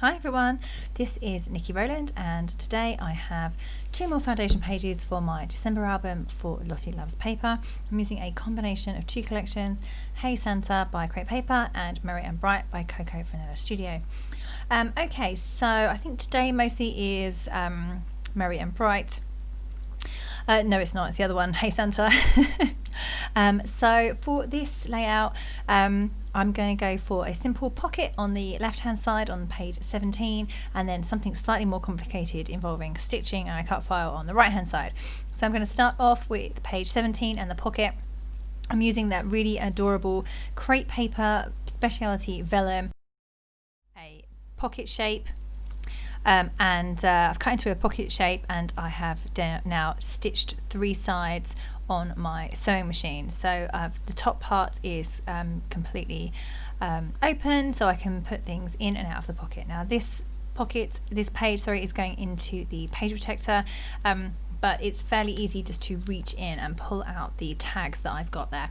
Hi everyone, this is Nikki Rowland and today I have 2 more foundation pages for my December album for Lottie Loves Paper. I'm using a combination of 2 collections, Hey Santa by Create Paper and Merry and Bright by Cocoa Vanilla Studio. Okay, so I think today mostly is Merry and Bright. No, it's not, it's the other one, Hey Santa. So for this layout, I'm going to go for a simple pocket on the left hand side on page 17 and then something slightly more complicated involving stitching and a cut file on the right hand side. So I'm going to start off with page 17 and the pocket. I'm using that really adorable Create Paper Speciality Vellum, a pocket shape. I've cut into a pocket shape and I have now stitched 3 sides on my sewing machine. So the top part is completely open, so I can put things in and out of the pocket. Now this page is going into the page protector, but it's fairly easy just to reach in and pull out the tags that I've got there.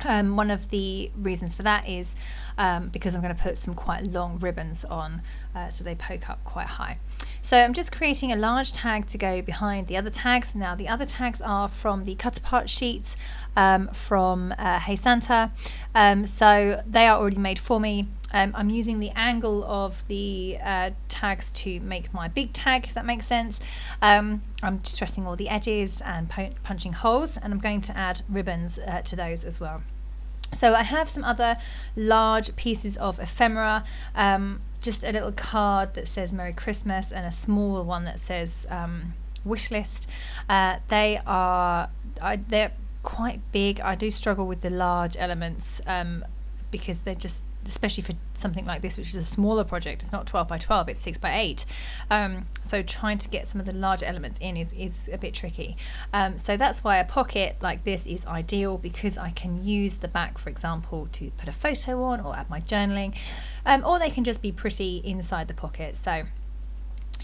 One of the reasons for that is because I'm going to put some quite long ribbons on, so they poke up quite high. So I'm just creating a large tag to go behind the other tags. Now the other tags are from the cut apart sheet from Hey Santa, so they are already made for me. I'm using the angle of the tags to make my big tag, if that makes sense. I'm just dressing all the edges and punching holes, and I'm going to add ribbons to those as well. So I have some other large pieces of ephemera, just a little card that says Merry Christmas and a small one that says wish list. They're quite big. I do struggle with the large elements because they're just, especially for something like this, which is a smaller project. It's not 12 by 12, it's 6 by 8. So trying to get some of the larger elements in is a bit tricky. So that's why a pocket like this is ideal, because I can use the back, for example, to put a photo on or add my journaling, or they can just be pretty inside the pocket. So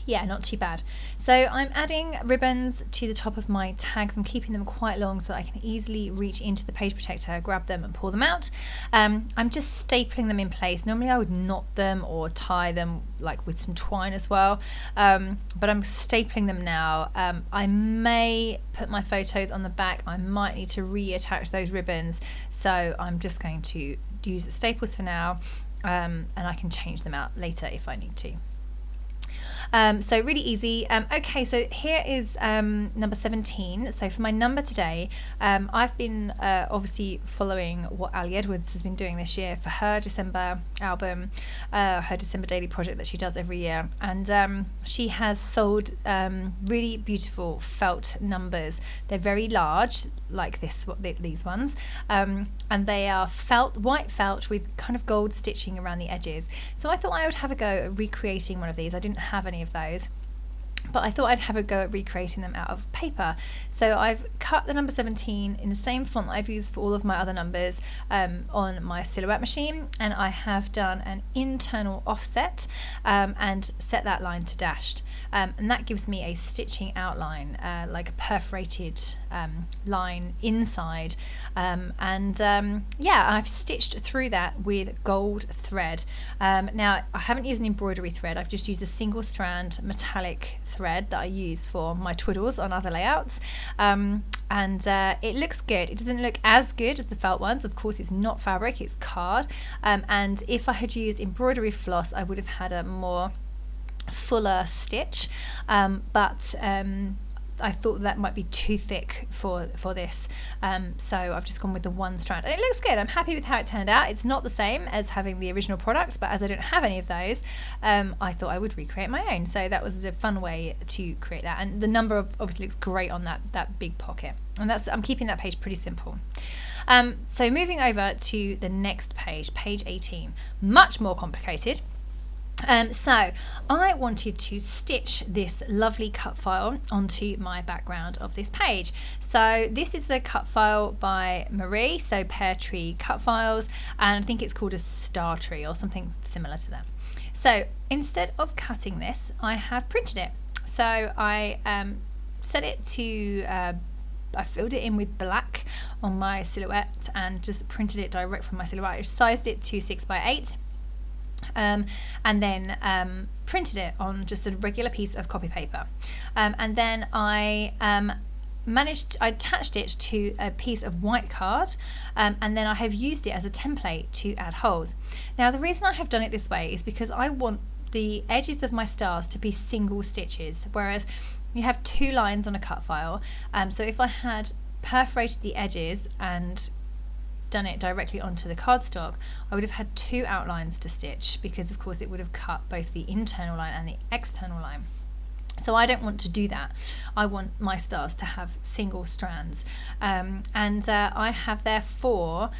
yeah, not too bad. So I'm adding ribbons to the top of my tags. I'm keeping them quite long so I can easily reach into the page protector, grab them and pull them out. I'm just stapling them in place. Normally I would knot them or tie them like with some twine as well, but I'm stapling them now. I may put my photos on the back. I might need to reattach those ribbons, so I'm just going to use staples for now, and I can change them out later if I need to. So really easy. Okay, so here is number 17. So for my number today, I've been obviously following what Ali Edwards has been doing this year for her December album, her December daily project that she does every year, and she has sold really beautiful felt numbers. They're very large, like these ones, and they are white felt with kind of gold stitching around the edges. So I thought I would have a go at recreating one of these. I didn't have any of those, but I thought I'd have a go at recreating them out of paper. So I've cut the number 17 in the same font that I've used for all of my other numbers on my silhouette machine, and I have done an internal offset and set that line to dashed, and that gives me a stitching outline, like a perforated line inside, yeah, I've stitched through that with gold thread. Now I haven't used an embroidery thread, I've just used a single strand metallic thread that I use for my twiddles on other layouts, and it looks good. It doesn't look as good as the felt ones, of course. It's not fabric, it's card, and if I had used embroidery floss I would have had a more fuller stitch, but I thought that might be too thick for this, so I've just gone with the one strand, and it looks good. I'm happy with how it turned out. It's not the same as having the original product, but as I don't have any of those, I thought I would recreate my own. So that was a fun way to create that, and the number obviously looks great on that big pocket, and I'm keeping that page pretty simple. So moving over to the next page, page 18, much more complicated. So I wanted to stitch this lovely cut file onto my background of this page. So this is the cut file by Marie, so Pear Tree Cut Files, and I think it's called a Star Tree or something similar to that. So instead of cutting this, I have printed it. So I set it to I filled it in with black on my silhouette and just printed it direct from my silhouette. I sized it to 6 by 8. and then printed it on just a regular piece of copy paper, and then I attached it to a piece of white card, and then I have used it as a template to add holes. Now the reason I have done it this way is because I want the edges of my stars to be single stitches, whereas you have 2 lines on a cut file. So if I had perforated the edges and done it directly onto the cardstock, I would have had 2 outlines to stitch, because of course it would have cut both the internal line and the external line. So I don't want to do that. I want my stars to have single strands, and I have therefore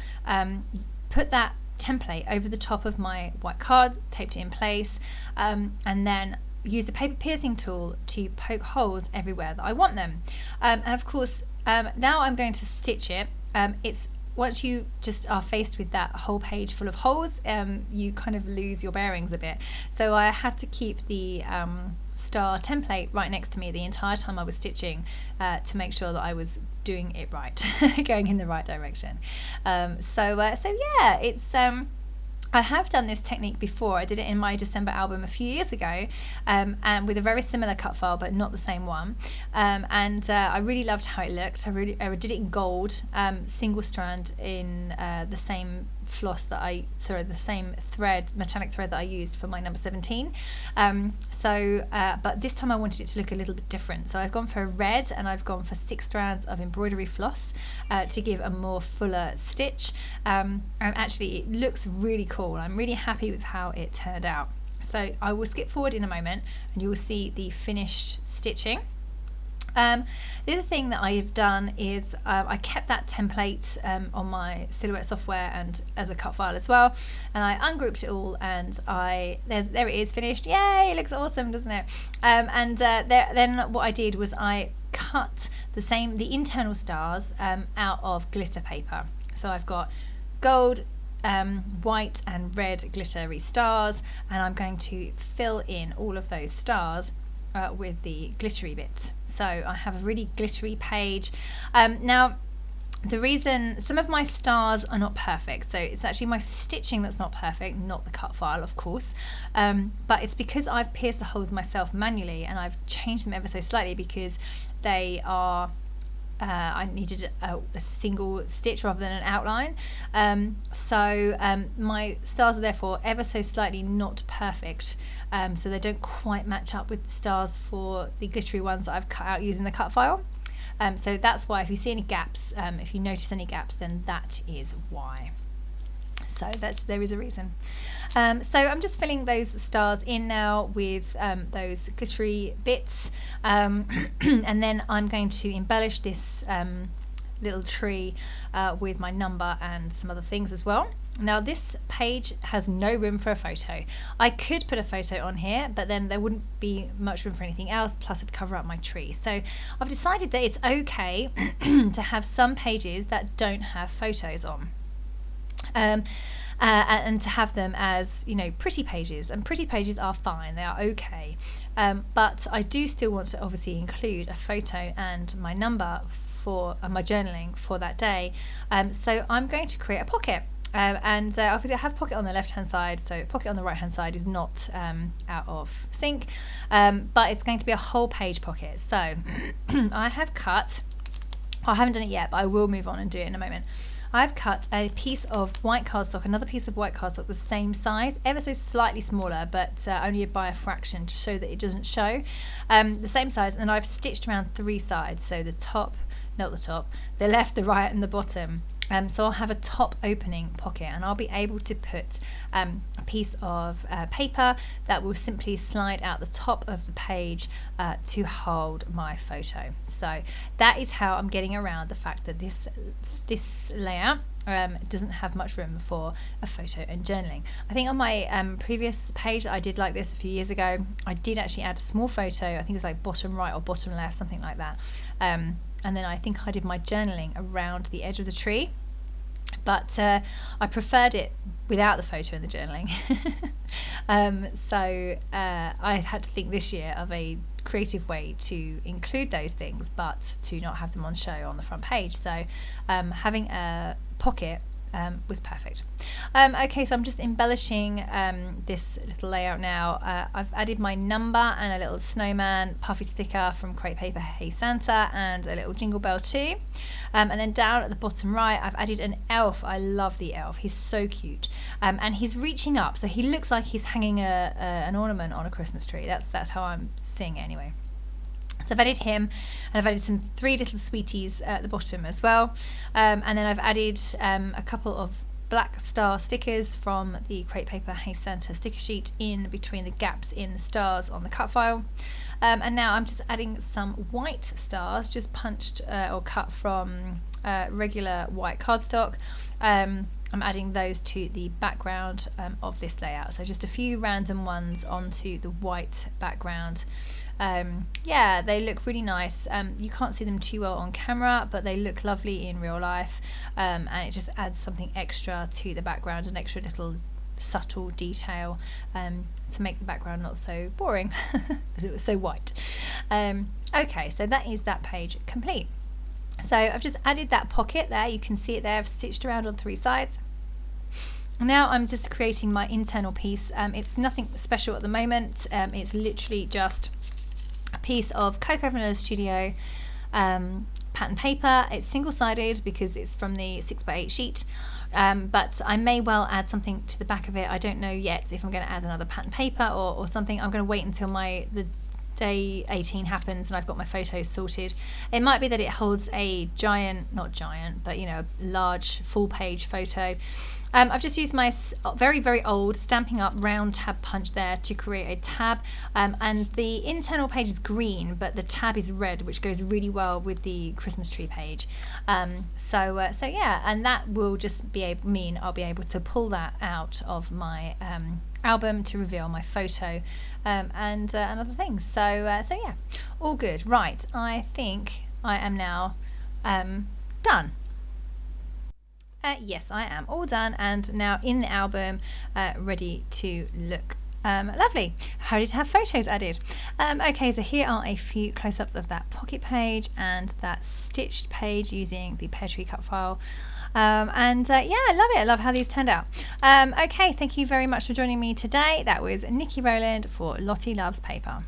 put that template over the top of my white card, taped it in place, and then use the paper piercing tool to poke holes everywhere that I want them. And of course, now I'm going to stitch it. Once you just are faced with that whole page full of holes, you kind of lose your bearings a bit. So I had to keep the star template right next to me the entire time I was stitching, to make sure that I was doing it right, going in the right direction. So yeah, it's I have done this technique before. I did it in my December album a few years ago, and with a very similar cut file, but not the same one. And I really loved how it looked. I did it in gold, single strand in the same floss the same thread, metallic thread that I used for my number 17. But this time I wanted it to look a little bit different. So I've gone for a red, and I've gone for 6 strands of embroidery floss to give a more fuller stitch. And actually it looks really cool. I'm really happy with how it turned out. So I will skip forward in a moment and you will see the finished stitching. The other thing that I have done is I kept that template on my Silhouette software and as a cut file as well, and I ungrouped it all, and there it is, finished. Yay, it looks awesome, doesn't it? Then what I did was I cut the internal stars out of glitter paper. So I've got gold, white and red glittery stars, and I'm going to fill in all of those stars with the glittery bits. So I have a really glittery page. Now the reason some of my stars are not perfect, so it's actually my stitching that's not perfect, not the cut file, of course, but it's because I've pierced the holes myself manually, and I've changed them ever so slightly because they are I needed a single stitch rather than an outline. My stars are therefore ever so slightly not perfect, so they don't quite match up with the stars for the glittery ones that I've cut out using the cut file. So that's why if you see any gaps, if you notice any gaps, then that is why. So there is a reason. So I'm just filling those stars in now with those glittery bits, and then I'm going to embellish this little tree with my number and some other things as well. Now this page has no room for a photo. I could put a photo on here, but then there wouldn't be much room for anything else, plus it'd cover up my tree. So I've decided that it's okay to have some pages that don't have photos on. And to have them as, pretty pages, and pretty pages are fine, they are okay, but I do still want to obviously include a photo and my number for my journaling for that day. So I'm going to create a pocket, and obviously I have pocket on the left hand side, so pocket on the right hand side is not out of sync, but it's going to be a whole page pocket. So I haven't done it yet, but I will move on and do it in a moment. I've cut a piece of white cardstock, another piece of white cardstock the same size, ever so slightly smaller, but only by a fraction to show that it doesn't show, the same size, and I've stitched around 3 sides, so the left, the right and the bottom. So I'll have a top opening pocket, and I'll be able to put a piece of paper that will simply slide out the top of the page to hold my photo. So that is how I'm getting around the fact that this layout doesn't have much room for a photo and journaling. I think on my previous page that I did like this a few years ago, I did actually add a small photo. I think it was like bottom right or bottom left, something like that. And then I think I did my journaling around the edge of the tree, but I preferred it without the photo and the journaling. So I had to think this year of a creative way to include those things, but to not have them on show on the front page. So having a pocket was perfect. Okay, so I'm just embellishing this little layout now. I've added my number and a little snowman puffy sticker from Crepe Paper Hey Santa, and a little jingle bell too. And then down at the bottom right, I've added an elf. I love the elf. He's so cute. And he's reaching up, so he looks like he's hanging an ornament on a Christmas tree. That's how I'm seeing it anyway. So I've added him, and I've added some 3 little sweeties at the bottom as well. And then I've added a couple of black star stickers from the Crepe Paper Hey Santa sticker sheet in between the gaps in the stars on the cut file. And now I'm just adding some white stars, just punched or cut from regular white cardstock. I'm adding those to the background of this layout. So just a few random ones onto the white background. Yeah, they look really nice. You can't see them too well on camera, but they look lovely in real life. And it just adds something extra to the background, an extra little subtle detail to make the background not so boring as it was so white. Okay, so that is that page complete. So I've just added that pocket there, you can see it there, I've stitched around on 3 sides. Now I'm just creating my internal piece. It's nothing special at the moment, it's literally just a piece of Cocoa Vanilla Studio pattern paper. It's single-sided because it's from the 6x8 sheet, but I may well add something to the back of it. I don't know yet if I'm going to add another pattern paper or something. I'm going to wait until the day 18 happens and I've got my photos sorted. It might be that it holds a not giant, but a large full page photo. I've just used my very, very old Stampin' Up! Round tab punch there to create a tab, and the internal page is green, but the tab is red, which goes really well with the Christmas tree page. So yeah, and that will just mean I'll be able to pull that out of my album to reveal my photo and other things. So yeah, all good. Right, I think I am now done. Yes, I am all done and now in the album, ready to look lovely. Ready to have photos added. Okay, so here are a few close-ups of that pocket page and that stitched page using the pear tree cut file. Yeah, I love it. I love how these turned out. Okay, thank you very much for joining me today. That was Nikki Rowland for Lottie Loves Paper.